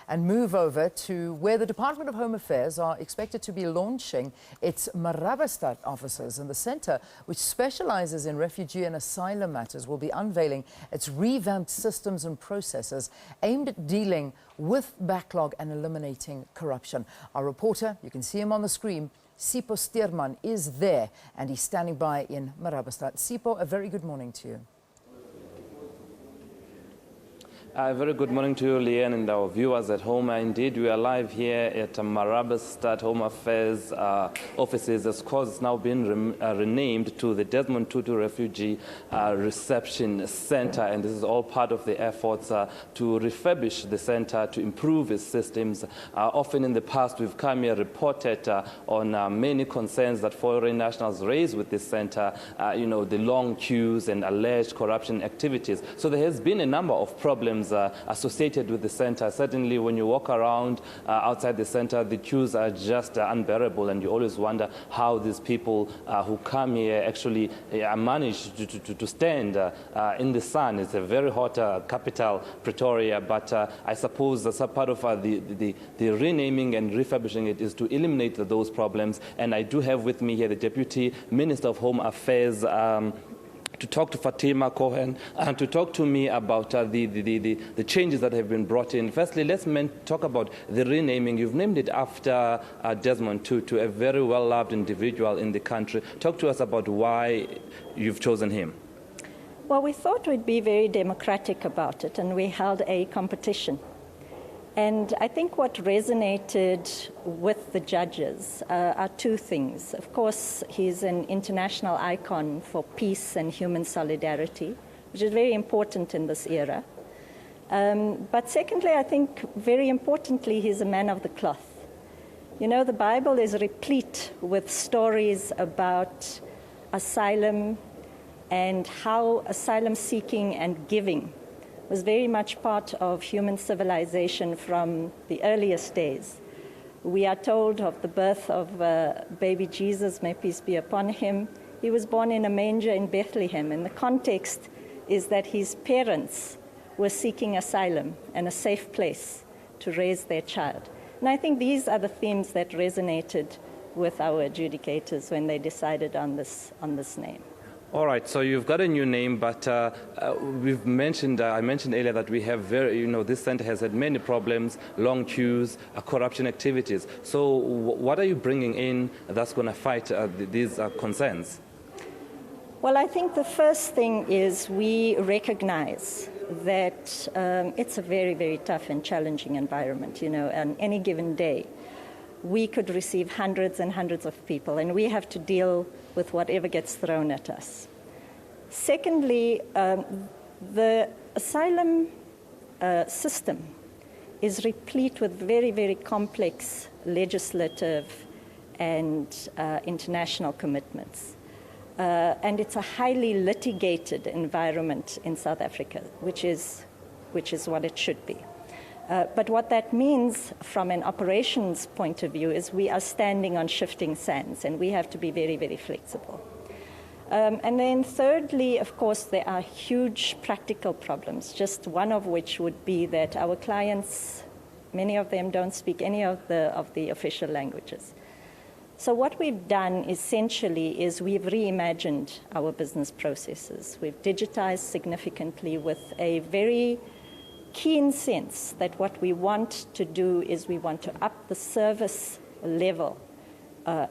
and move over to where the Department of Home Affairs are expected to be launching its Marabastad offices. And the centre, which specialises in refugee and asylum matters, will be unveiling its revamped systems and processes aimed at dealing with backlog and eliminating corruption. Our reporter, you can see him on the screen, Sipho Stuurman, is there and he's standing by in Marabastad. Sipho, a very good morning to you. Very good morning to you, Leanne, and our viewers at home. Indeed, we are live here at Marabastad Home Affairs offices. Of course, it's now been renamed to the Desmond Tutu Refugee Reception Center, and this is all part of the efforts to refurbish the center, to improve its systems. Often in the past, we've come here reported on many concerns that foreign nationals raise with this center, the long queues and alleged corruption activities. So there has been a number of problems associated with the center. Certainly when you walk around outside the center, the queues are just unbearable, and you always wonder how these people who come here actually manage to stand in the sun. It's a very hot capital, Pretoria, but I suppose as a part of the renaming and refurbishing it is to eliminate those problems. And I do have with me here the Deputy Minister of Home Affairs, to talk to Fatima Chohan and to talk to me about the changes that have been brought in. Firstly, let's talk about the renaming. You've named it after Desmond Tutu, a very well-loved individual in the country. Talk to us about why you've chosen him. Well, we thought we'd be very democratic about it, and we held a competition. And I think what resonated with the judges are two things. Of course, he's an international icon for peace and human solidarity, which is very important in this era. But secondly, I think very importantly, he's a man of the cloth. You know, the Bible is replete with stories about asylum and how asylum seeking and giving was very much part of human civilization from the earliest days. We are told of the birth of baby Jesus, may peace be upon him. He was born in a manger in Bethlehem, and the context is that his parents were seeking asylum and a safe place to raise their child. And I think these are the themes that resonated with our adjudicators when they decided on this name. All right, so you've got a new name, but I mentioned earlier that we have this center has had many problems, long queues, corruption activities. So what are you bringing in that's going to fight these concerns? Well, I think the first thing is we recognize that it's a very, very tough and challenging environment. On any given day, we could receive hundreds and hundreds of people, and we have to deal with whatever gets thrown at us. Secondly, the asylum system is replete with very, very complex legislative and international commitments. And it's a highly litigated environment in South Africa, which is what it should be. But what that means from an operations point of view is we are standing on shifting sands, and we have to be very, very flexible. And then thirdly, of course, there are huge practical problems, just one of which would be that our clients, many of them don't speak any of the official languages. So what we've done essentially is we've reimagined our business processes. We've digitized significantly with a very keen sense that what we want to do is we want to up the service level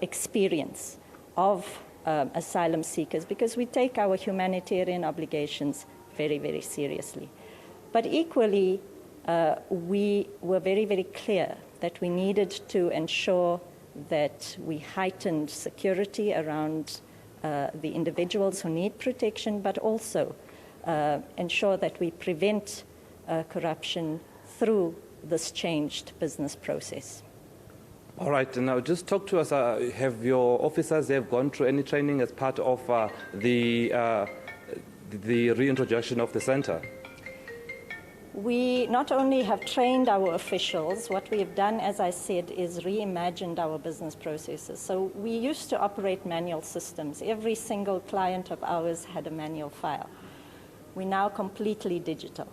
experience of asylum seekers, because we take our humanitarian obligations very, very seriously. But equally, we were very, very clear that we needed to ensure that we heightened security around the individuals who need protection, but also ensure that we prevent corruption through this changed business process. All right, now just talk to us. Have your officers gone through any training as part of the reintroduction of the center? We not only have trained our officials, what we have done, as I said, is reimagined our business processes. So we used to operate manual systems. Every single client of ours had a manual file. We're now completely digital.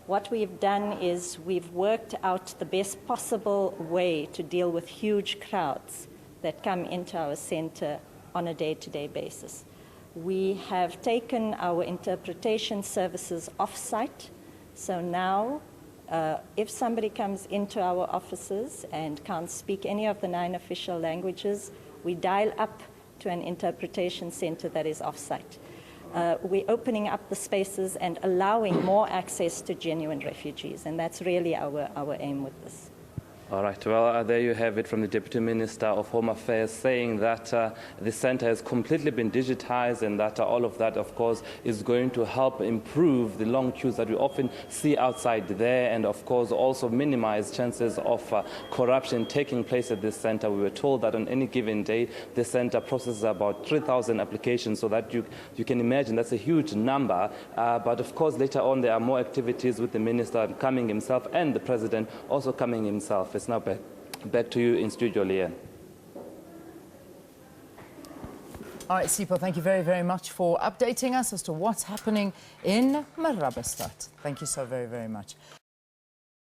what we've done is we've worked out the best possible way to deal with huge crowds that come into our center on a day-to-day basis. We have taken our interpretation services off-site, so now if somebody comes into our offices and can't speak any of the 9 official languages, we dial up to an interpretation center that is off-site. We're opening up the spaces and allowing more access to genuine refugees, and that's really our aim with this. All right, well, there you have it from the Deputy Minister of Home Affairs saying that the center has completely been digitized and that all of that, of course, is going to help improve the long queues that we often see outside there and, of course, also minimize chances of corruption taking place at this center. We were told that on any given day, the center processes about 3,000 applications, so that you can imagine that's a huge number. But, of course, later on, there are more activities with the Minister coming himself and the President also coming himself. It's now back to you in studio, Leanne. All right, Sipho, thank you very, very much for updating us as to what's happening in Marabastad. Thank you so very, very much.